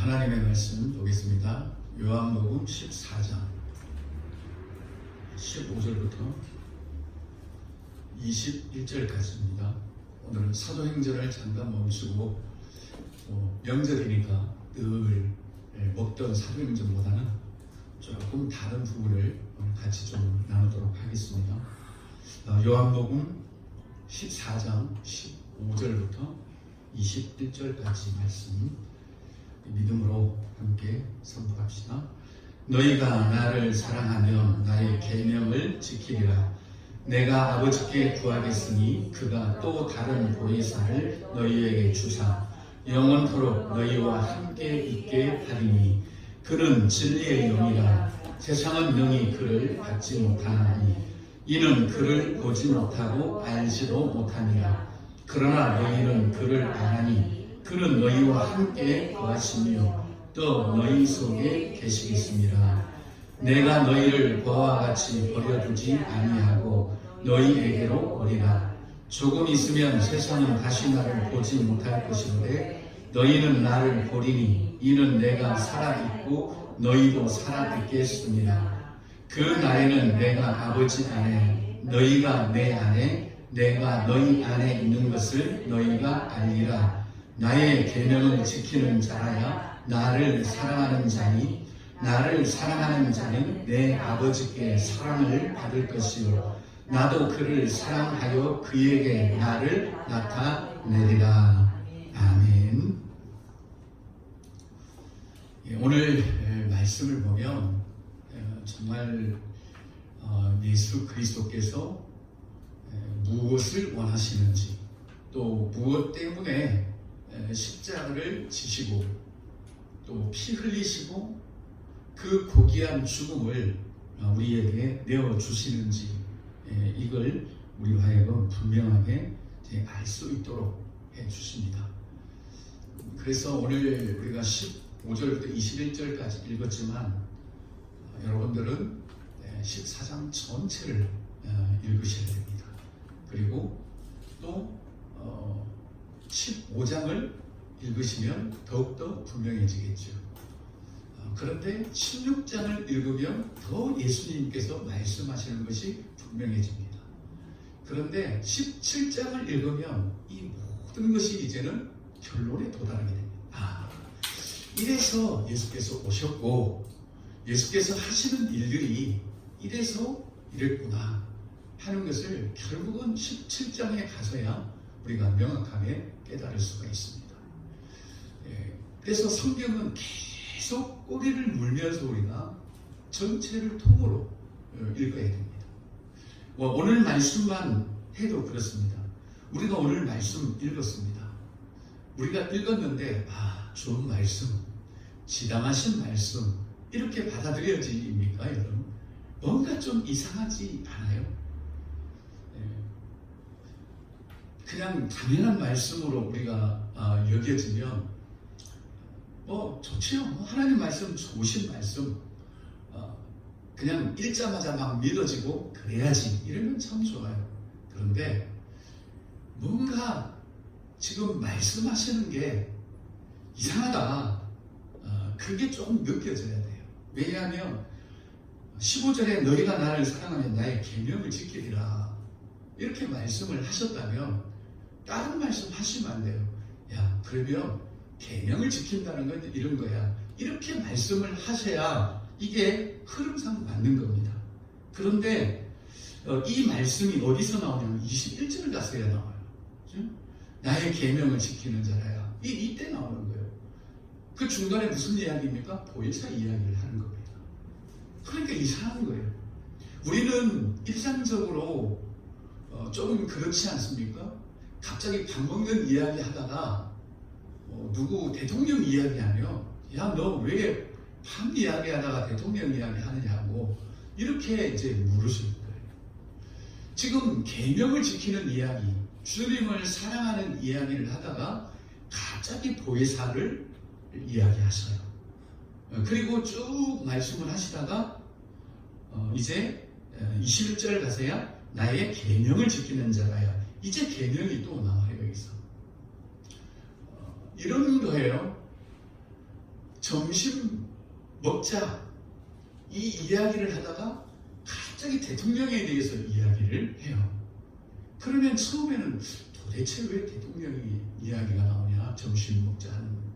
하나님의 말씀 보겠습니다. 요한복음 14장 15절부터 21절까지입니다. 오늘은 사도행전을 잠깐 멈추고 명절이니까 늘 먹던 사도행전보다는 조금 다른 부분을 같이 좀 나누도록 하겠습니다. 요한복음 14장 15절부터 21절까지 말씀 믿음으로 함께 선포합시다. 너희가 나를 사랑하면 나의 계명을 지키리라. 내가 아버지께 구하겠으니 그가 또 다른 보혜사를 너희에게 주사 영원토록 너희와 함께 있게 하리니 그는 진리의 영이라. 세상은 영이 그를 받지 못하나니 이는 그를 보지 못하고 알지도 못하니라. 그러나 너희는 그를 아나니 그는 너희와 함께 거하시며 또 너희 속에 계시겠습니다. 내가 너희를 고아와 같이 버려두지 아니하고 너희에게로 오리라. 조금 있으면 세상은 다시 나를 보지 못할 것인데 너희는 나를 보리니 이는 내가 살아있고 너희도 살아있겠습니다. 그 날에는 내가 아버지 안에 너희가 내 안에 내가 너희 안에 있는 것을 너희가 알리라. 나의 계명을 지키는 자라야 나를 사랑하는 자니 나를 사랑하는 자는 내 아버지께 사랑을 받을 것이요 나도 그를 사랑하여 그에게 나를 나타내리라. 아멘. 오늘 말씀을 보면 정말 예수 그리스도께서 무엇을 원하시는지 또 무엇 때문에 십자가를 지시고 또 피 흘리시고 그 고귀한 죽음을 우리에게 내어주시는지 이걸 우리 하여금 분명하게 알 수 있도록 해주십니다. 그래서 오늘 우리가 15절부터 21절까지 읽었지만 여러분들은 14장 전체를 읽으셔야 됩니다. 그리고 또 15장을 읽으시면 더욱더 분명해지겠죠. 그런데 16장을 읽으면 더 예수님께서 말씀하시는 것이 분명해집니다. 그런데 17장을 읽으면 이 모든 것이 이제는 결론에 도달하게 됩니다. 이래서 예수께서 오셨고 예수께서 하시는 일들이 이래서 이랬구나 하는 것을 결국은 17장에 가서야 우리가 명확하게 깨달을 수가 있습니다. 그래서 성경은 계속 꼬리를 물면서 우리가 전체를 통으로 읽어야 됩니다. 오늘 말씀만 해도 그렇습니다. 우리가 오늘 말씀 읽었습니다. 우리가 읽었는데 좋은 말씀, 지당하신 말씀 이렇게 받아들여집니까 여러분? 뭔가 좀 이상하지 않아요? 그냥 당연한 말씀으로 우리가 여겨지면 좋지요. 하나님 말씀 좋으신 말씀 그냥 읽자마자 막 믿어지고 그래야지 이러면 참 좋아요. 그런데 뭔가 지금 말씀하시는 게 이상하다. 그게 좀 느껴져야 돼요. 왜냐하면 15절에 너희가 나를 사랑하면 나의 계명을 지키리라 이렇게 말씀을 하셨다면 다른 말씀 하시면 안 돼요. 그러면 계명을 지킨다는 건 이런 거야. 이렇게 말씀을 하셔야 이게 흐름상 맞는 겁니다. 그런데 이 말씀이 어디서 나오냐면 21절 가서야 나와요. 그렇죠? 나의 계명을 지키는 자라야. 이때 나오는 거예요. 그 중간에 무슨 이야기입니까? 보혜사 이야기를 하는 겁니다. 그러니까 이상한 거예요. 우리는 일상적으로 조금 그렇지 않습니까? 갑자기 밥 먹는 이야기 하다가 누구 대통령 이야기하면 너 왜 밥 이야기 하다가 대통령 이야기 하느냐고 이렇게 이제 물으실 거예요. 지금 계명을 지키는 이야기, 주님을 사랑하는 이야기를 하다가 갑자기 보혜사를 이야기하셔요. 그리고 쭉 말씀을 하시다가 이제 21절 가서야 나의 계명을 지키는 자라야. 이제 계명이 또 나와요. 여기서 이런 거예요. 점심 먹자 이 이야기를 하다가 갑자기 대통령에 대해서 이야기를 해요. 그러면 처음에는 도대체 왜 대통령이 이야기가 나오냐, 점심 먹자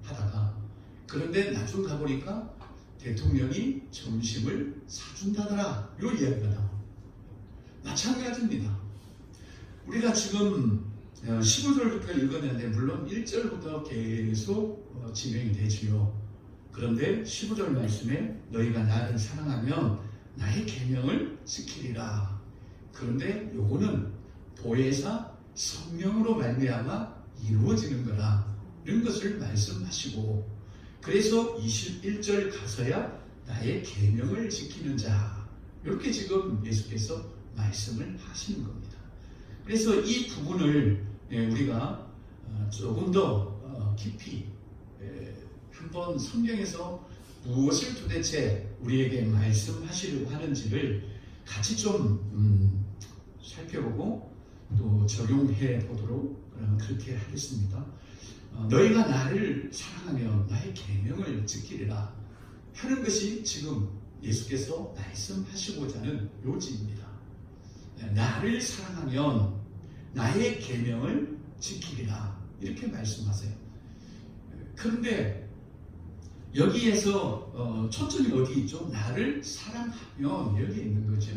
하다가. 그런데 나중 가보니까 대통령이 점심을 사준다더라, 이 이야기가 나와요. 마찬가지입니다. 우리가 지금 15절부터 읽었는데 물론 1절부터 계속 진행이 되지요. 그런데 15절 말씀에 너희가 나를 사랑하면 나의 계명을 지키리라. 그런데 요거는 보혜사 성령으로 말미암아 이루어지는 거라, 이런 것을 말씀하시고, 그래서 21절 가서야 나의 계명을 지키는 자, 이렇게 지금 예수께서 말씀을 하시는 겁니다. 그래서 이 부분을 우리가 조금 더 깊이 한번 성경에서 무엇을 도대체 우리에게 말씀하시려고 하는지를 같이 좀 살펴보고 또 적용해 보도록 그렇게 하겠습니다. 너희가 나를 사랑하면 나의 계명을 지키리라 하는 것이 지금 예수께서 말씀하시고자 하는 요지입니다. 나를 사랑하면 나의 계명을 지키리라, 이렇게 말씀하세요. 그런데 여기에서 초점이 어디 있죠? 나를 사랑하면 여기 있는 거죠.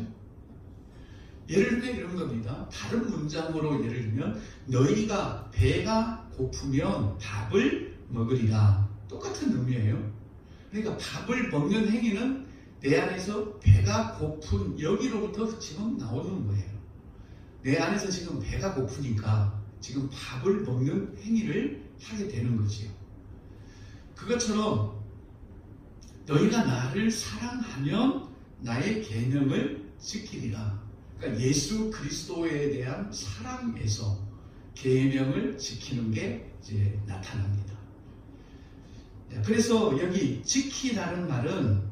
예를 들면 이런 겁니다. 다른 문장으로 예를 들면 너희가 배가 고프면 밥을 먹으리라, 똑같은 의미예요. 그러니까 밥을 먹는 행위는 내 안에서 배가 고픈 여기로부터 지금 나오는 거예요. 내 안에서 지금 배가 고프니까 지금 밥을 먹는 행위를 하게 되는 거지요. 그것처럼 너희가 나를 사랑하면 나의 계명을 지키리라. 그러니까 예수 그리스도에 대한 사랑에서 계명을 지키는 게 이제 나타납니다. 그래서 여기 지키라는 말은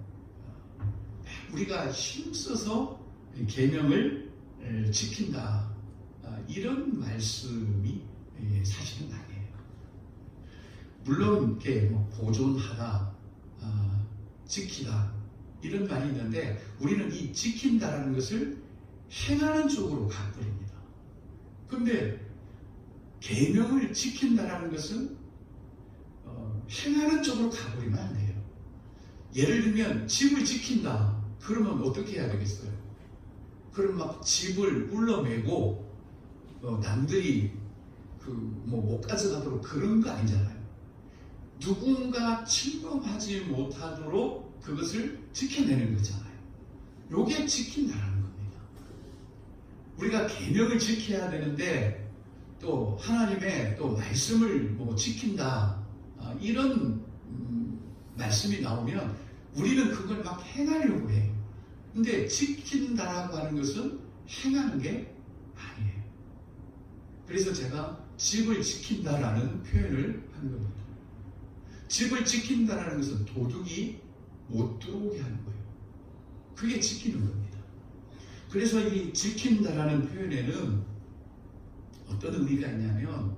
우리가 힘써서 계명을 지킨다, 이런 말씀이 사실은 아니에요. 물론 이렇게 보존하다, 지키다 이런 말이 있는데 우리는 이 지킨다라는 것을 행하는 쪽으로 가버립니다. 그런데 계명을 지킨다라는 것은 행하는 쪽으로 가버리면 안 돼요. 예를 들면 집을 지킨다 그러면 어떻게 해야 되겠어요? 그럼 막 집을 울러매고 남들이 못 가져가도록 그런 거 아니잖아요. 누군가 침범하지 못하도록 그것을 지켜내는 거잖아요. 요게 지킨다라는 겁니다. 우리가 계명을 지켜야 되는데 또 하나님의 또 말씀을 지킨다, 이런 말씀이 나오면 우리는 그걸 막 행하려고 해요. 근데 지킨다라고 하는 것은 행하는 게 아니에요. 그래서 제가 집을 지킨다라는 표현을 한 겁니다. 집을 지킨다라는 것은 도둑이 못 들어오게 하는 거예요. 그게 지키는 겁니다. 그래서 이 지킨다라는 표현에는 어떤 의미가 있냐면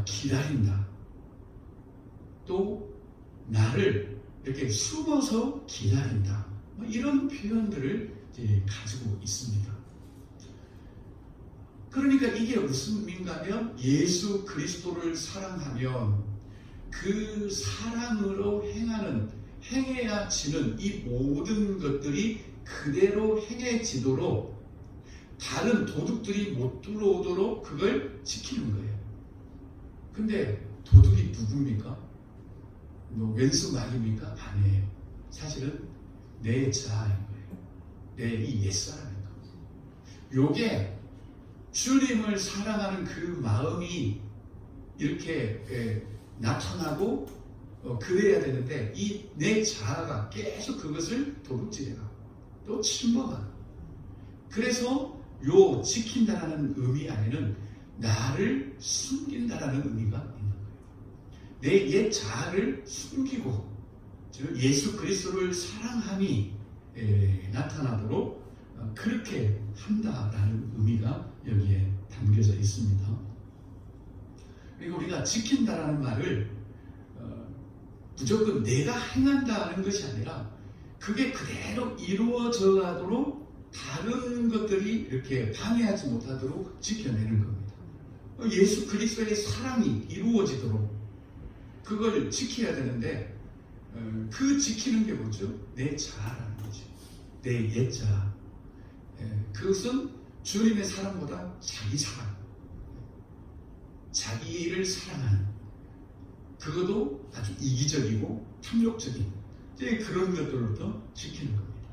기다린다, 또 나를 이렇게 숨어서 기다린다, 이런 표현들을 이제 가지고 있습니다. 그러니까 이게 무슨 의미인가 하면 예수 그리스도를 사랑하면 그 사랑으로 행해야 지는 이 모든 것들이 그대로 행해지도록 다른 도둑들이 못 들어오도록 그걸 지키는 거예요. 근데 도둑이 누굽니까? 왼수 말입니까? 아니에요. 사실은 내 자아인 거예요. 내 이 옛사람인 거예요. 요게 주님을 사랑하는 그 마음이 이렇게 나타나고 그래야 되는데 이 내 자아가 계속 그것을 도둑질해가고 또 침범하고, 그래서 요 지킨다라는 의미 안에는 나를 숨긴다라는 의미가 있는 거예요. 내 옛 자아를 숨기고 즉 예수 그리스도를 사랑함이 나타나도록 그렇게 한다라는 의미가 여기에 담겨져 있습니다. 그리고 우리가 지킨다라는 말을 무조건 내가 행한다는 것이 아니라 그게 그대로 이루어져 가도록 다른 것들이 이렇게 방해하지 못하도록 지켜내는 겁니다. 예수 그리스도의 사랑이 이루어지도록 그걸 지켜야 되는데 그 지키는 게 뭐죠? 내 자아라는 거죠. 내 옛자. 그것은 주님의 사랑보다 자기 사랑, 자기를 사랑하는, 그것도 아주 이기적이고 탐욕적인 그런 것들로부터 지키는 겁니다.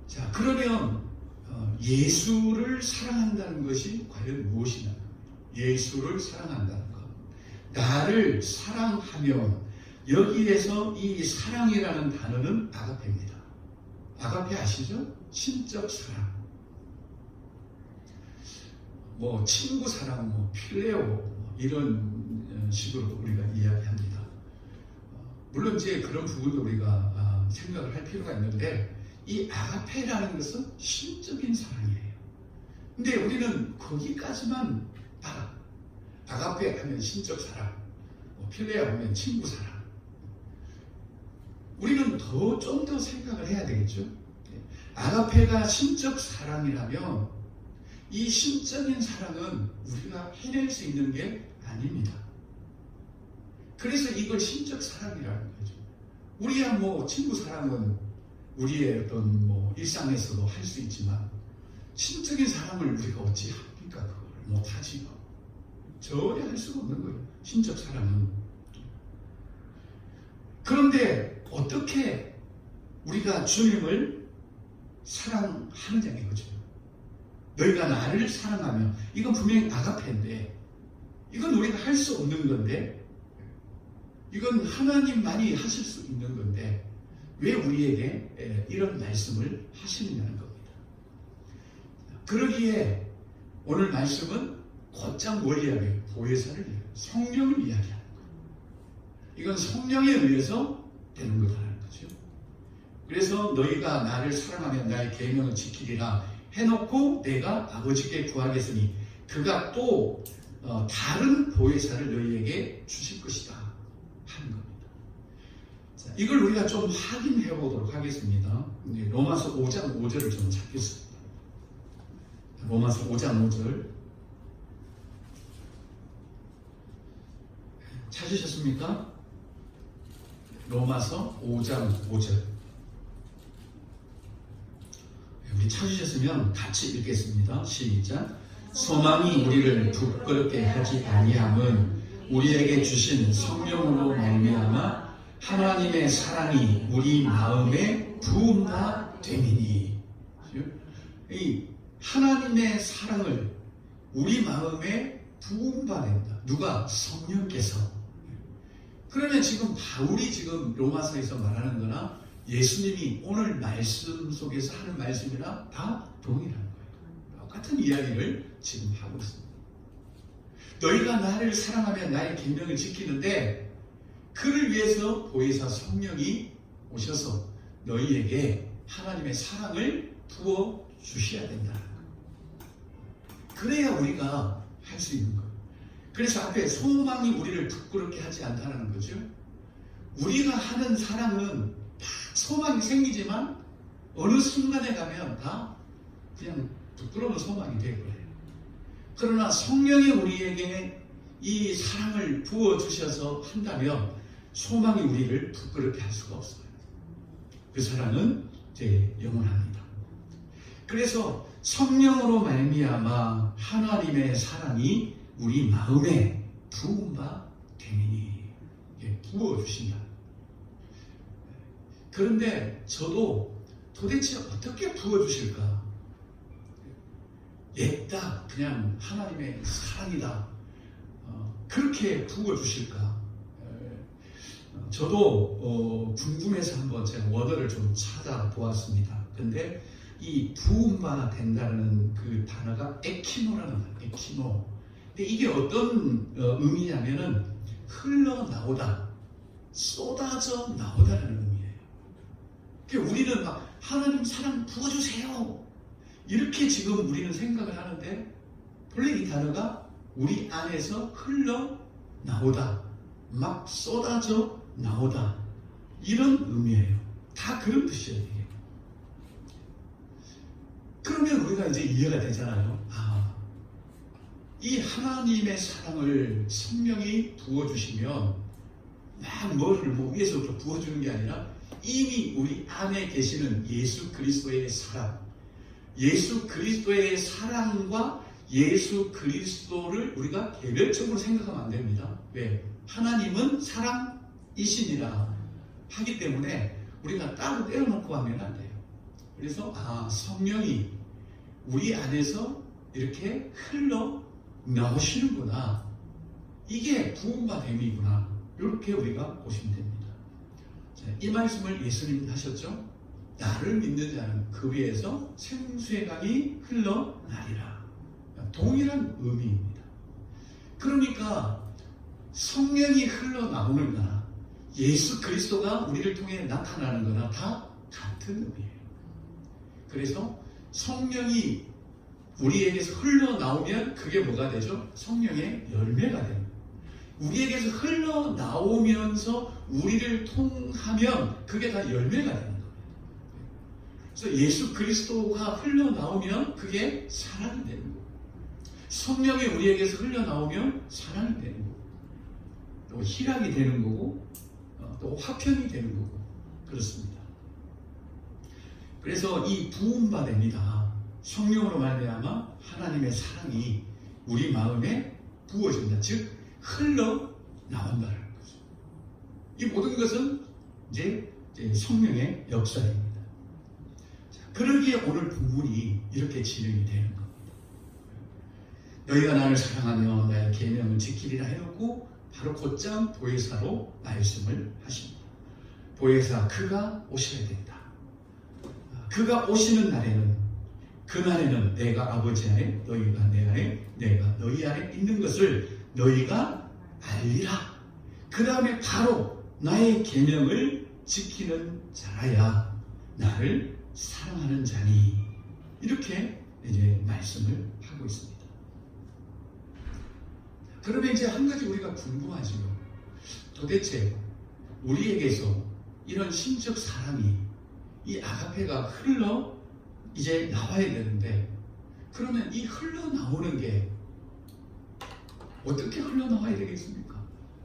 자, 그러면 예수를 사랑한다는 것이 과연 무엇이냐? 예수를 사랑한다는 것, 나를 사랑하면, 여기에서 이 사랑이라는 단어는 아가페입니다. 아가페 아시죠? 신적 사랑, 뭐 친구 사랑, 뭐 필레오, 이런 식으로 우리가 이야기합니다. 물론 이제 그런 부분도 우리가 생각을 할 필요가 있는데, 이 아가페라는 것은 신적인 사랑이에요. 근데 우리는 거기까지만 알아. 아가페 하면 신적 사랑, 뭐 필레오 하면 친구 사랑. 우리는 좀 더 생각을 해야 되겠죠. 아가페가 신적 사랑이라면 이 신적인 사랑은 우리가 해낼 수 있는 게 아닙니다. 그래서 이걸 신적 사랑이라는 거죠. 우리야 뭐 친구 사랑은 우리의 어떤 뭐 일상에서도 할 수 있지만, 신적인 사랑을 우리가 어찌 합니까? 그걸 못하지요. 전혀 할 수가 없는 거예요. 신적 사랑은. 그런데 어떻게 우리가 주님을 사랑하느냐는 거죠. 너희가 나를 사랑하면, 이건 분명히 아가페인데, 이건 우리가 할 수 없는 건데, 이건 하나님만이 하실 수 있는 건데, 왜 우리에게 이런 말씀을 하시느냐는 겁니다. 그러기에 오늘 말씀은 곧장 뭘 이야기해요? 보혜사를 이야기해요. 성령을 이야기하는 거예요. 이건 성령에 의해서 되는 거다라는 거죠. 그래서 너희가 나를 사랑하면 나의 계명을 지키리라 해놓고 내가 아버지께 구하겠으니 그가 또 다른 보혜사를 너희에게 주실 것이다 하는 겁니다. 자, 이걸 우리가 좀 확인해 보도록 하겠습니다. 로마서 5장 5절을 좀 찾겠습니다. 로마서 5장 5절 찾으셨습니까? 로마서 5장 5절. 우리 찾으셨으면 같이 읽겠습니다. 시작. 소망이 우리를 부끄럽게 하지 아니함은 우리에게 주신 성령으로 말미암아 하나님의 사랑이 우리 마음에 부음바 됨이니. 이 하나님의 사랑을 우리 마음에 부음바 된다. 누가? 성령께서. 그러면 지금 바울이 지금 로마서에서 말하는 거나 예수님이 오늘 말씀 속에서 하는 말씀이랑 다 동일한 거예요. 똑같은 이야기를 지금 하고 있습니다. 너희가 나를 사랑하면 나의 계명을 지키는데, 그를 위해서 보혜사 성령이 오셔서 너희에게 하나님의 사랑을 부어 주셔야 된다는 거예요. 그래야 우리가 할 수 있는 거예요. 그래서 앞에 소망이 우리를 부끄럽게 하지 않다는 거죠. 우리가 하는 사랑은 다 소망이 생기지만 어느 순간에 가면 다 그냥 부끄러운 소망이 되어버려요. 그러나 성령이 우리에게 이 사랑을 부어주셔서 한다면 소망이 우리를 부끄럽게 할 수가 없어요. 그 사랑은 이제 영원합니다. 그래서 성령으로 말미암아 하나님의 사랑이 우리 마음에 부음바 되니, 부어주신다. 그런데 저도 도대체 어떻게 부어주실까? 냅다 그냥 하나님의 사랑이다, 그렇게 부어주실까? 저도 궁금해서 한번 제가 원어를 좀 찾아보았습니다. 근데 이 부음바 된다는 그 단어가 에키노라는 단어예요. 에키노. 근데 이게 어떤 의미냐면은 흘러나오다, 쏟아져 나오다라는 의미예요. 그러니까 우리는 막 하나님 사랑 부어주세요, 이렇게 지금 우리는 생각을 하는데, 원래 이 단어가 우리 안에서 흘러나오다, 막 쏟아져 나오다. 이런 의미예요. 다 그런 뜻이에요. 이게. 그러면 우리가 이제 이해가 되잖아요. 이 하나님의 사랑을 성령이 부어주시면 막 뭐를 위에서부터 부어주는 게 아니라 이미 우리 안에 계시는 예수 그리스도의 사랑, 예수 그리스도의 사랑과 예수 그리스도를 우리가 개별적으로 생각하면 안 됩니다. 왜? 하나님은 사랑이시니라 하기 때문에 우리가 따로 떼어놓고 하면 안 돼요. 그래서 성령이 우리 안에서 이렇게 흘러 나오시는구나. 이게 부흥받음이구나. 이렇게 우리가 보시면 됩니다. 자, 이 말씀을 예수님이 하셨죠. 나를 믿는 자는 그 위에서 생수의 강이 흘러나리라. 동일한 의미입니다. 그러니까 성령이 흘러나오는 거나 예수 그리스도가 우리를 통해 나타나는 거나 다 같은 의미예요. 그래서 성령이 우리에게서 흘러나오면 그게 뭐가 되죠? 성령의 열매가 됩니다. 우리에게서 흘러나오면서 우리를 통하면 그게 다 열매가 되는 거예요. 그래서 예수 그리스도가 흘러나오면 그게 사랑이 되는 거예요. 성령이 우리에게서 흘러나오면 사랑이 되는 거고, 또 희락이 되는 거고, 또 화평이 되는 거고, 그렇습니다. 그래서 이 부음받음이다. 성령으로 말미암아 하나님의 사랑이 우리 마음에 부어진다. 즉 흘러나온다는 거죠. 이 모든 것은 이제 성령의 역사입니다. 자, 그러기에 오늘 본문이 이렇게 진행이 되는 겁니다. 너희가 나를 사랑하며 나의 계명을 지키리라 해놓고 바로 곧장 보혜사로 말씀을 하십니다. 보혜사 그가 오셔야 된다. 그가 오시는 날에는 그날에는 내가 아버지 안에 너희가 내 안에 내가 너희 안에 있는 것을 너희가 알리라. 그 다음에 바로 나의 계명을 지키는 자라야 나를 사랑하는 자니. 이렇게 이제 말씀을 하고 있습니다. 그러면 이제 한 가지 우리가 궁금하죠. 도대체 우리에게서 이런 신적 사랑이 이 아가페가 흘러 이제 나와야 되는데, 그러면 이 흘러나오는 게 어떻게 흘러나와야 되겠습니까?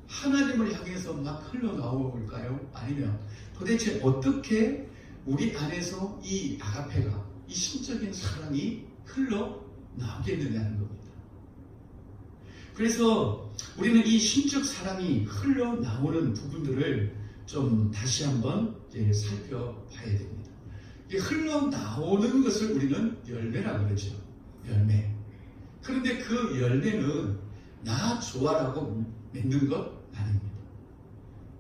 하나님을 향해서 막 흘러나올까요? 아니면 도대체 어떻게 우리 안에서 이 아가페가, 이 신적인 사랑이 흘러나오겠느냐는 겁니다. 그래서 우리는 이 신적 사랑이 흘러나오는 부분들을 좀 다시 한번 살펴봐야 됩니다. 흘러나오는 것을 우리는 열매라고 그러죠. 열매. 그런데 그 열매는 나 좋아라고 맺는 것 아닙니다.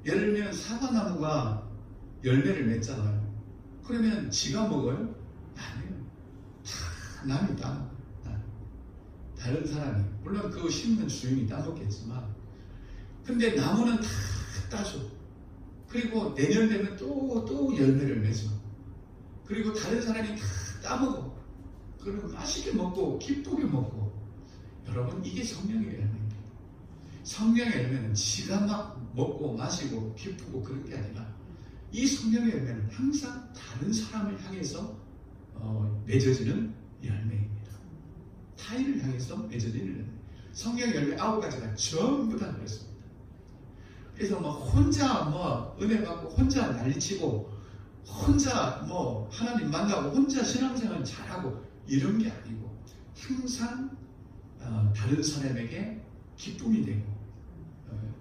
예를 들면 사과나무가 열매를 맺잖아요. 그러면 지가 먹어요? 아니에요. 다 남이 따먹어요. 다른 사람이. 물론 그 심는 주인이 따먹겠지만, 근데 나무는 다 따줘. 그리고 내년 되면 또 열매를 맺어. 그리고 다른 사람이 다 따먹어. 그리고 맛있게 먹고 기쁘게 먹고. 여러분, 이게 성령의 열매입니다. 성령의 열매는 지가 막 먹고 마시고 기쁘고 그런 게 아니라, 이 성령의 열매는 항상 다른 사람을 향해서 맺어지는 열매입니다. 타인을 향해서 맺어지는 열매. 성령의 열매 9가지가 전부 다 그렇습니다. 그래서 혼자 은혜 받고 혼자 난리치고 혼자 하나님 만나고 혼자 신앙생활 잘하고 이런 게 아니고, 항상 다른 사람에게 기쁨이 되고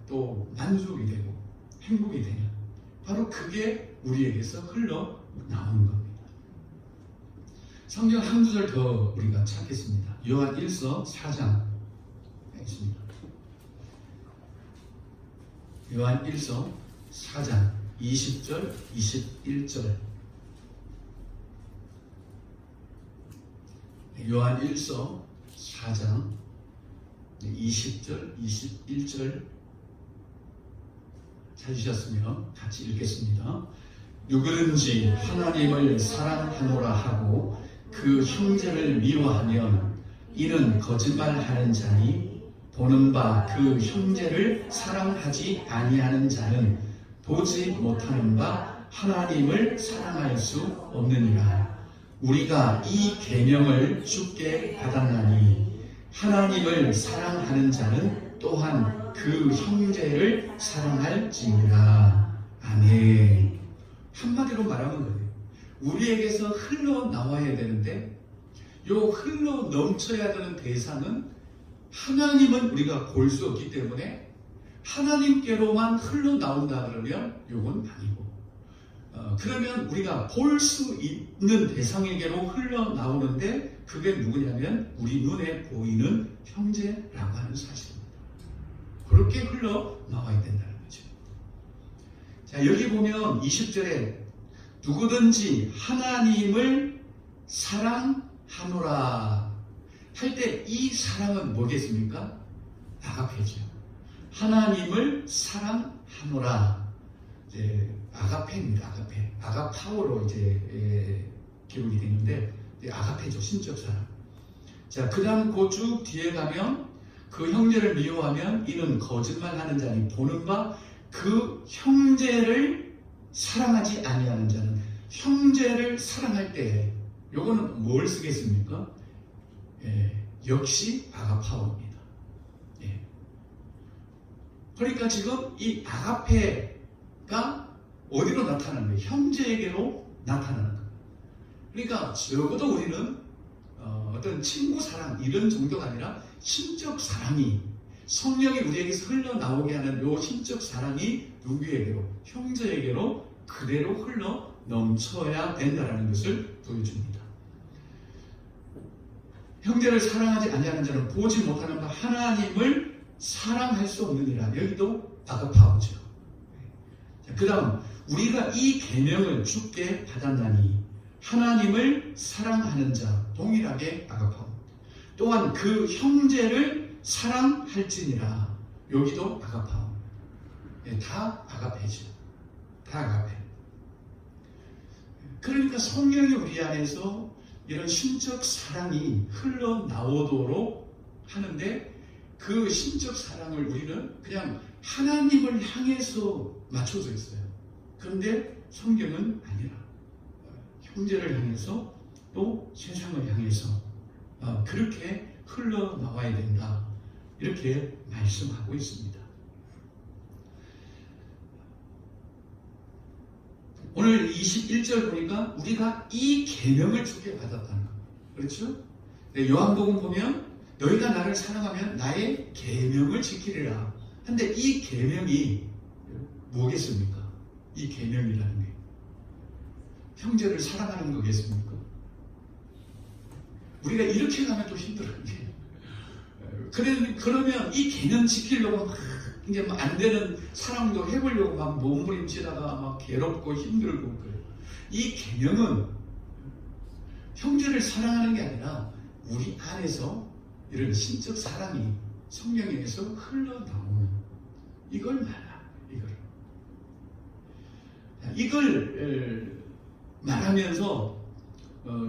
또 만족이 되고 행복이 되는, 바로 그게 우리에게서 흘러나오는 겁니다. 성경 한 구절 더 우리가 찾겠습니다. 요한 1서 4장 있습니다. 요한 1서 4장 20절 21절. 요한 1서 4장 20절 21절 찾으셨으면 같이 읽겠습니다. 누구든지 하나님을 사랑하노라 하고 그 형제를 미워하면 이는 거짓말하는 자니 보는 바 그 형제를 사랑하지 아니하는 자는 보지 못하는 바 하나님을 사랑할 수 없느니라. 우리가 이 계명을 주께 받았나니 하나님을 사랑하는 자는 또한 그 형제를 사랑할지니라. 아멘. 한마디로 말하면 그래요. 우리에게서 흘러나와야 되는데 요 흘러 넘쳐야 되는 대상은 하나님은 우리가 볼 수 없기 때문에 하나님께로만 흘러나온다 그러면 요건 아니고 그러면 우리가 볼 수 있는 대상에게로 흘러나오는데 그게 누구냐면 우리 눈에 보이는 형제라고 하는 사실입니다. 그렇게 흘러나와야 된다는 거죠. 자, 여기 보면 20절에 누구든지 하나님을 사랑하노라 할 때 이 사랑은 뭐겠습니까? 아가페죠. 하나님을 사랑하노라. 이제 아가페입니다. 아가페. 아가파워로 이제 기록이 되는데 아가페죠. 신적 사랑. 자, 그다음 그 쭉 뒤에 가면 그 형제를 미워하면 이는 거짓말하는 자니 보는 바 그 형제를 사랑하지 아니하는 자는 형제를 사랑할 때 요거는 뭘 쓰겠습니까? 역시 아가파워입니다. 그러니까 지금 이 아가페가 어디로 나타나는 거예요? 형제에게로 나타나는 거예요. 그러니까 적어도 우리는 어떤 친구 사랑 이런 정도가 아니라 신적 사랑이 성령이 우리에게서 흘러나오게 하는 요 신적 사랑이 누구에게로? 형제에게로 그대로 흘러 넘쳐야 된다는 것을 보여줍니다. 형제를 사랑하지 아니하는 자는 보지 못하는 바 하나님을 사랑할 수 없느니라. 여기도 아가파오죠. 그 다음 우리가 이 계명을 주께 받았나니 하나님을 사랑하는 자 동일하게 아가파오. 또한 그 형제를 사랑할지니라. 여기도 아가파오. 다 아가페죠. 다 아가페. 그러니까 성령이 우리 안에서 이런 신적 사랑이 흘러나오도록 하는데 그 신적 사랑을 우리는 그냥 하나님을 향해서 맞춰져 있어요. 그런데 성경은 아니라 형제를 향해서 또 세상을 향해서 그렇게 흘러나와야 된다. 이렇게 말씀하고 있습니다. 오늘 21절 보니까 우리가 이 계명을 주께 받았다는 거. 그렇죠? 요한복음 보면 너희가 나를 사랑하면 나의 계명을 지키리라. 근데 이 계명이 뭐겠습니까? 이 계명이라는 게 형제를 사랑하는 거겠습니까? 우리가 이렇게 가면 또 힘들어요. 그러면 이 계명 지키려고 막 이제 안 되는 사랑도 해보려고 막 몸부림치다가 막 괴롭고 힘들고 그래요. 이 계명은 형제를 사랑하는 게 아니라 우리 안에서 이런 신적 사랑이 성령에서 흘러나오는 이걸 말하. 이걸 말하면서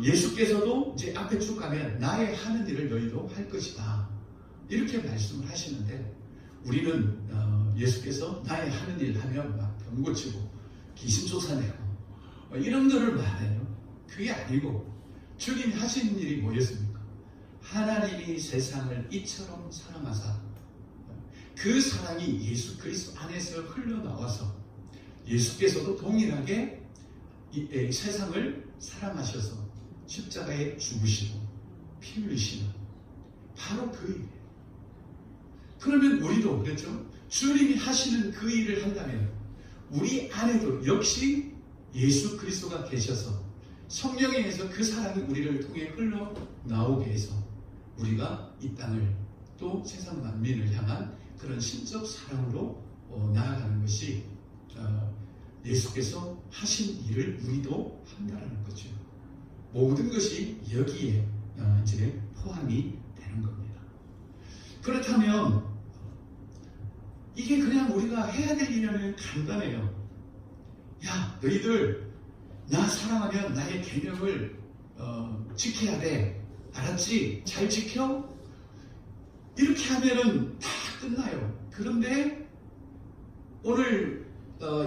예수께서도 이제 앞에 쭉 가면 나의 하는 일을 너희도 할 것이다. 이렇게 말씀을 하시는데 우리는 예수께서 나의 하는 일 하면 막 병 고치고 귀신 쫓아내고 이런 거를 말해요. 그게 아니고 주님이 하신 일이 뭐였습니까? 하나님이 세상을 이처럼 사랑하사 그 사랑이 예수 그리스도 안에서 흘러나와서 예수께서도 동일하게 이 세상을 사랑하셔서 십자가에 죽으시고 피 흘리시는 바로 그 일이에요. 그러면 우리도 그렇죠? 주님이 하시는 그 일을 한다면 우리 안에도 역시 예수 그리스도가 계셔서 성령에 의해서 그 사랑이 우리를 통해 흘러나오게 해서 우리가 이 땅을 또 세상 만민을 향한 그런 신적 사랑으로 나아가는 것이 예수께서 하신 일을 우리도 한다는 거죠. 모든 것이 여기에 이제 포함이 되는 겁니다. 그렇다면 이게 그냥 우리가 해야 될 일이라면 간단해요. 야, 너희들 나 사랑하면 나의 계명을 지켜야 돼. 알았지? 잘 지켜? 이렇게 하면은 다 끝나요. 그런데 오늘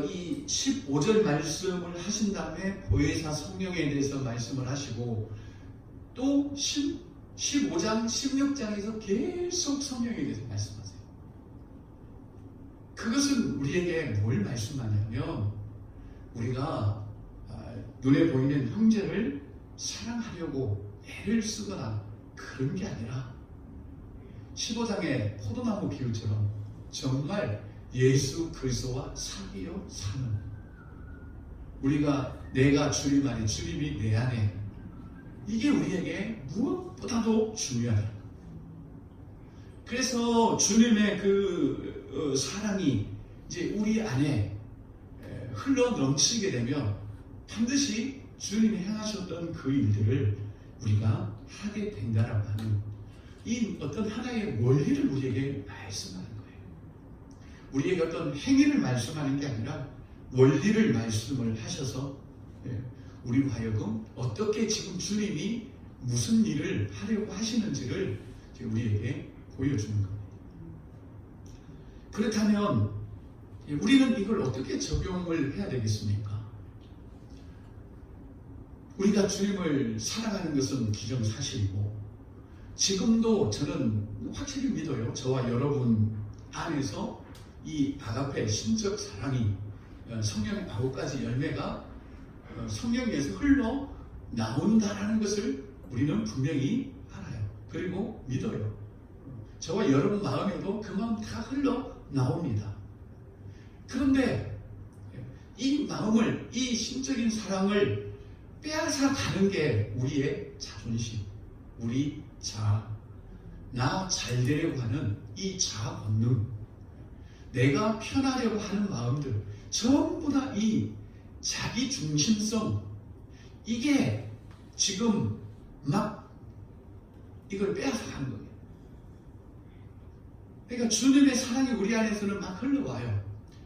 이 15절 말씀을 하신 다음에 보혜사 성령에 대해서 말씀을 하시고 또 15장, 16장에서 계속 성령에 대해서 말씀하세요. 그것은 우리에게 뭘 말씀하냐면 우리가 눈에 보이는 형제를 사랑하려고 애를 쓰거나 그런 게 아니라 15장의 포도나무 비유처럼 정말 예수 그리스도와 사귀어 사는 우리가 내가 주님 안에 주님이 내 안에 이게 우리에게 무엇보다도 중요하다. 그래서 주님의 그 사랑이 이제 우리 안에 흘러 넘치게 되면 반드시 주님이 행하셨던 그 일들을 우리가 하게 된다라고 하는 이 어떤 하나의 원리를 우리에게 말씀하는 거예요. 우리에게 어떤 행위를 말씀하는 게 아니라 원리를 말씀을 하셔서 우리로 하여금 어떻게 지금 주님이 무슨 일을 하려고 하시는지를 우리에게 보여주는 겁니다. 그렇다면 우리는 이걸 어떻게 적용을 해야 되겠습니까? 우리가 주님을 사랑하는 것은 기정사실이고 지금도 저는 확실히 믿어요. 저와 여러분 안에서 이 아가페 신적 사랑이 성령의 9가지 열매가 성령에서 흘러 나온다라는 것을 우리는 분명히 알아요. 그리고 믿어요. 저와 여러분 마음에도 그 마음 다 흘러 나옵니다. 그런데 이 마음을, 이 신적인 사랑을 빼앗아 가는 게 우리의 자존심, 우리 자아, 나 잘 되려고 하는 이 자아 본능, 내가 편하려고 하는 마음들, 전부 다 이 자기 중심성, 이게 지금 막 이걸 빼앗아 가는 거예요. 그러니까 주님의 사랑이 우리 안에서는 막 흘러와요.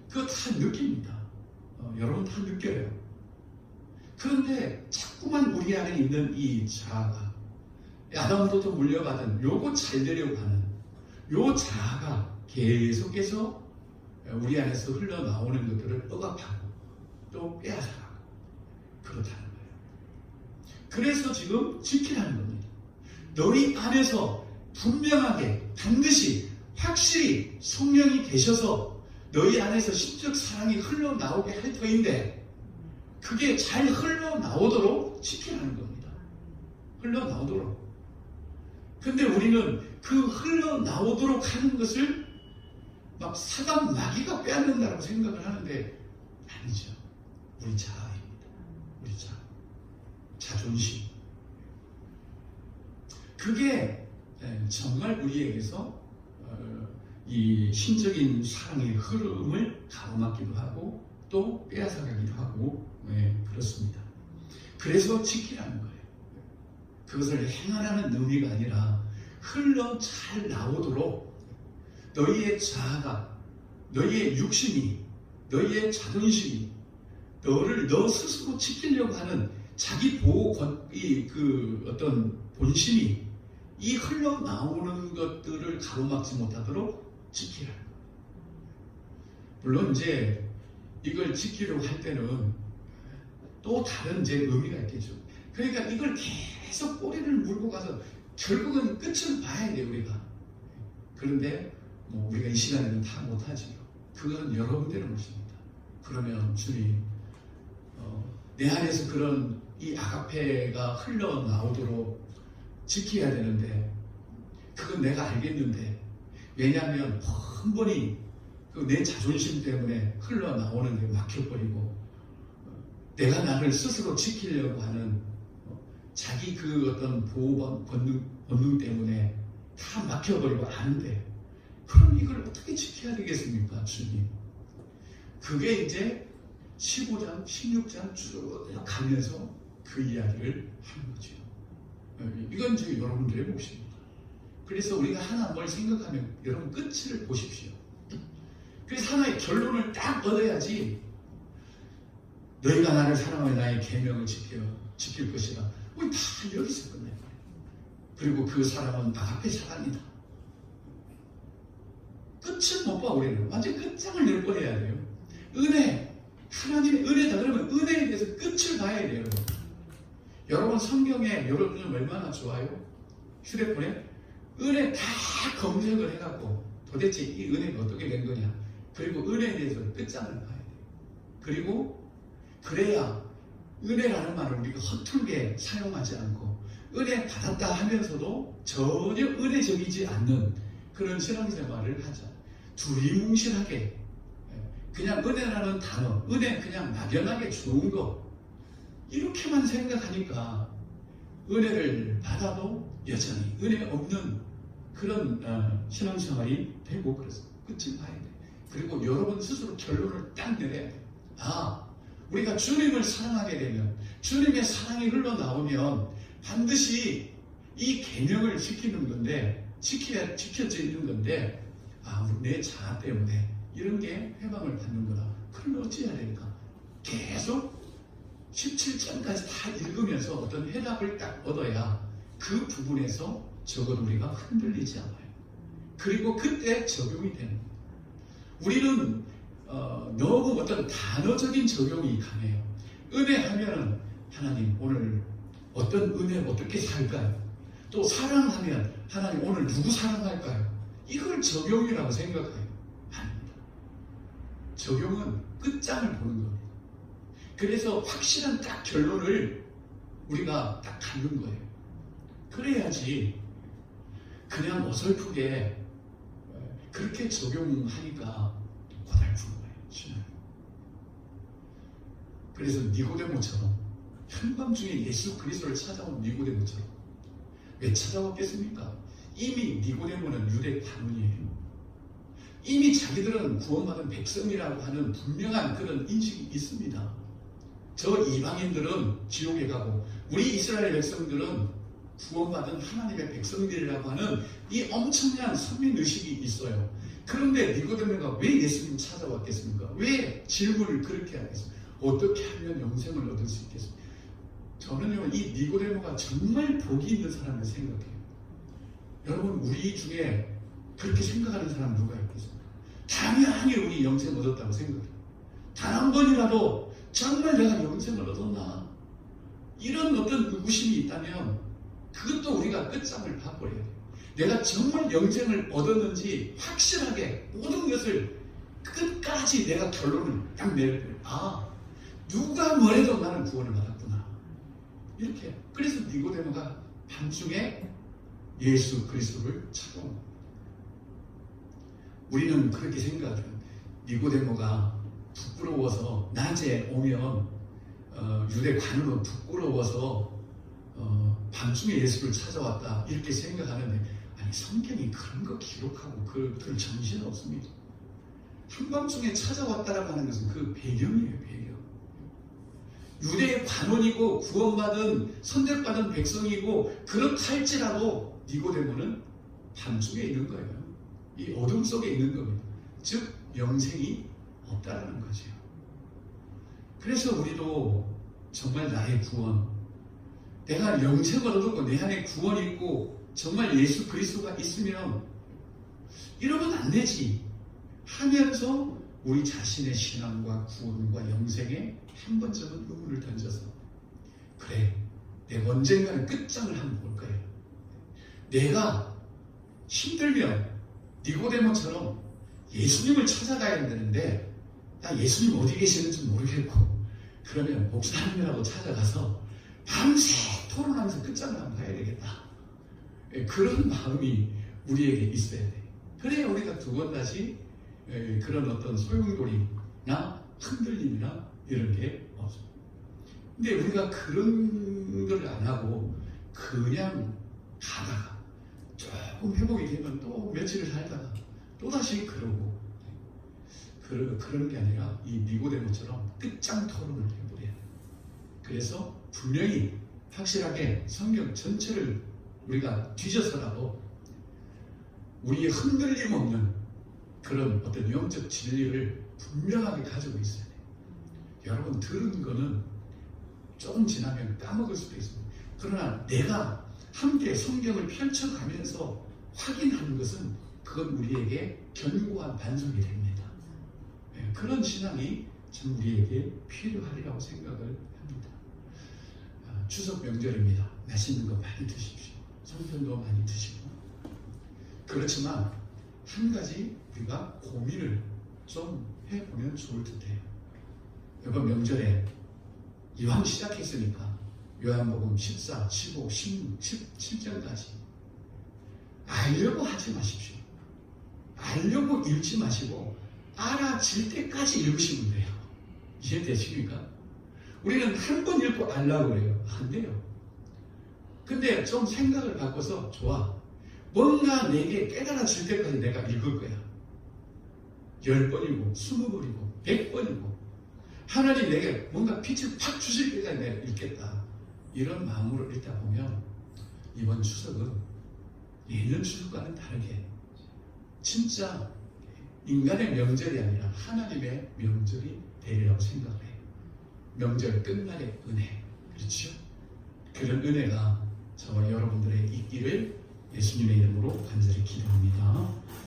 그거 다 느낍니다. 여러분 다 느껴요. 그런데 자꾸만 우리 안에 있는 이 자아가 아담부터 물려받은 요거 잘 되려고 하는 요 자아가 계속해서 우리 안에서 흘러나오는 것들을 억압하고 또 빼앗아가고 그렇다는 거예요. 그래서 지금 지키라는 겁니다. 너희 안에서 분명하게 반드시 확실히 성령이 계셔서 너희 안에서 신적 사랑이 흘러나오게 할 터인데 그게 잘 흘러나오도록 지키라는 겁니다. 흘러나오도록. 근데 우리는 그 흘러나오도록 하는 것을 막 사단 마귀가 빼앗는다고 생각을 하는데 아니죠. 우리 자아입니다. 우리 자아. 자존심. 그게 정말 우리에게서 이 신적인 사랑의 흐름을 가로막기도 하고 또 빼앗아가기도 하고 그렇습니다. 그래서 지키라는 거예요. 그것을 행하라는 의미가 아니라 흘러 잘 나오도록 너희의 자아가, 너희의 육신이, 너희의 자존심이 너를 너 스스로 지키려고 하는 자기 보호 그 어떤 본심이 이 흘러나오는 것들을 가로막지 못하도록 지키라는 거예요. 물론 이제 이걸 지키려고 할 때는 또 다른 이제 의미가 있겠죠. 그러니까 이걸 계속 꼬리를 물고 가서 결국은 끝을 봐야 돼요, 우리가. 그런데 우리가 이 시간에는 다 못하지요. 그건 여러분들의 몫입니다. 그러면 주님, 내 안에서 그런 이 아가페가 흘러나오도록 지켜야 되는데 그건 내가 알겠는데 왜냐하면 한 번이 내 자존심 때문에 흘러나오는 데 막혀버리고 내가 나를 스스로 지키려고 하는 자기 그 어떤 보호 본능 때문에 다 막혀버리고 아는데 그럼 이걸 어떻게 지켜야 되겠습니까, 주님? 그게 이제 15장, 16장 쭉 가면서 그 이야기를 하는 거죠. 이건 이제 여러분들의 몫입니다. 그래서 우리가 하나 뭘 생각하면 여러분 끝을 보십시오. 그래서 하나의 결론을 딱 얻어야지 너희가 나를 사랑하며 나의 계명을 지킬 것이다. 우리 다 여기서 끝내요. 그리고 그 사랑은 아가페 사랑이다. 끝을 못 봐. 우리는 완전 끝장을 낼 뻔해야 돼요. 은혜, 하나님의 은혜다 그러면 은혜에 대해서 끝을 봐야 돼요. 여러분 성경에 여러분은 얼마나 좋아요? 휴대폰에 은혜 다 검색을 해갖고 도대체 이 은혜가 어떻게 된 거냐, 그리고 은혜에 대해서 끝장을 봐야 돼요. 그리고 그래야 은혜라는 말을 우리가 허툴게 사용하지 않고 은혜 받았다 하면서도 전혀 은혜적이지 않는 그런 신앙생활을 하자. 두리뭉실하게 그냥 은혜라는 단어, 은혜 그냥 막연하게 좋은 거 이렇게만 생각하니까 은혜를 받아도 여전히 은혜 없는 그런 신앙생활이 되고, 그래서 끝을 봐야 돼. 그리고 여러분 스스로 결론을 딱 내려야 돼. 우리가 주님을 사랑하게 되면, 주님의 사랑이 흘러나오면 반드시 이 계명을 지키는 건데, 지켜져 있는 건데, 내 자아 때문에 이런 게 해방을 받는구나. 그럼 어찌해야 될까? 계속 17장까지 다 읽으면서 어떤 해답을 딱 얻어야 그 부분에서 적어도 우리가 흔들리지 않아요. 그리고 그때 적용이 되는 거예요. 우리는 너무 어떤 단어적인 적용이 강해요. 은혜 하면은 하나님 오늘 어떤 은혜 어떻게 살까요? 또 사랑하면 하나님 오늘 누구 사랑할까요? 이걸 적용이라고 생각해요. 아닙니다. 적용은 끝장을 보는 겁니다. 그래서 확실한 딱 결론을 우리가 딱 갖는 거예요. 그래야지 그냥 어설프게 그렇게 적용하니까 고달픈 거예요. 신앙이. 그래서 니고데모처럼 한밤중에 예수 그리스도를 찾아온 니고데모처럼 왜 찾아왔겠습니까? 이미 니고데모는 유대 관원이에요. 이미 자기들은 구원받은 백성이라고 하는 분명한 그런 인식이 있습니다. 저 이방인들은 지옥에 가고 우리 이스라엘 백성들은 구원받은 하나님의 백성들이라고 하는 이 엄청난 선민의식이 있어요. 그런데 니고데모가 왜 예수님 찾아왔겠습니까? 왜 질문을 그렇게 하겠습니까? 어떻게 하면 영생을 얻을 수 있겠습니까? 저는요, 이 니고데모가 정말 복이 있는 사람을 생각해요. 여러분, 우리 중에 그렇게 생각하는 사람 누가 있겠습니까? 당연히 우리 영생 얻었다고 생각해요. 단 한 번이라도 정말 내가 영생을 얻었나? 이런 어떤 의구심이 있다면 그것도 우리가 끝장을 봐버려야 돼요. 내가 정말 영생을 얻었는지 확실하게 모든 것을 끝까지 내가 결론을 딱 내야 돼요. 누가 뭐래도 나는 구원을 받았구나. 이렇게. 그래서 니고데모가 밤중에 예수 그리스도를 찾아온 겁니다. 우리는 그렇게 생각해요. 니고데모가 부끄러워서 낮에 오면 유대 관원은 부끄러워서 밤중에 예수를 찾아왔다 이렇게 생각하는데, 아니 성경이 그런 거 기록하고 그럴 정신 없습니다. 한밤중에 찾아왔다라고 하는 것은 그 배경이에요. 배경. 유대의 관원이고 구원받은 선택받은 백성이고 그렇다 할지라도 니고데모는 밤중에 있는 거예요. 이 어둠 속에 있는 겁니다. 즉 영생이 없다라는 거죠. 그래서 우리도 정말 나의 구원, 내가 영생을 얻었고 내 안에 구원이 있고 정말 예수 그리스도가 있으면 이러면 안 되지 하면서 우리 자신의 신앙과 구원과 영생에 한 번쯤은 의문을 던져서, 그래, 내가 언젠가는 끝장을 한번 볼 거야. 내가 힘들면 니고데모처럼 예수님을 찾아가야 되는데 나 예수님 어디 계시는지 모르겠고, 그러면 목사님이라고 찾아가서 밤새 토론하면서 끝장을 한번 가야 되겠다. 그런 마음이 우리에게 있어야 돼. 그래야 우리가 두 번 다시 그런 어떤 소용돌이나 흔들림이나 이런 게 없어. 근데 우리가 그런 걸 안 하고 그냥 가다가 조금 회복이 되면 또 며칠을 살다가 또 다시 그러고, 그런 게 아니라 이 니고데모처럼 끝장 토론을 해버려야 돼. 그래서 분명히 확실하게 성경 전체를 우리가 뒤져서라도 우리의 흔들림 없는 그런 어떤 영적 진리를 분명하게 가지고 있어야 돼요. 여러분, 들은 거는 조금 지나면 까먹을 수도 있습니다. 그러나 내가 함께 성경을 펼쳐가면서 확인하는 것은 그건 우리에게 견고한 반석이 됩니다. 그런 신앙이 참 우리에게 필요하리라고 생각을 합니다. 추석 명절입니다. 맛있는 거 많이 드십시오. 성편도 많이 드시고. 그렇지만 한 가지 우리가 고민을 좀 해보면 좋을 듯해요. 이번 명절에 이왕 시작했으니까 요한복음 14, 15, 16, 17장까지 알려고 하지 마십시오. 알려고 읽지 마시고 알아질 때까지 읽으시면 돼요. 이해되십니까? 우리는 한 번 읽고 알라고 그래요. 안 돼요. 근데 좀 생각을 바꿔서 좋아. 뭔가 내게 깨달아질 때까지 내가 읽을 거야. 10번이고 20번이고 100번이고 하나님 내게 뭔가 빛을 팍 주실 때까지 내가 읽겠다. 이런 마음으로 읽다 보면 이번 추석은 예년 추석과는 다르게 진짜 인간의 명절이 아니라 하나님의 명절이 되리라고 생각을 해요. 명절 끝날의 은혜. 그렇죠? 그런 은혜가 저와 여러분들의 있기를 예수님의 이름으로 간절히 기도합니다.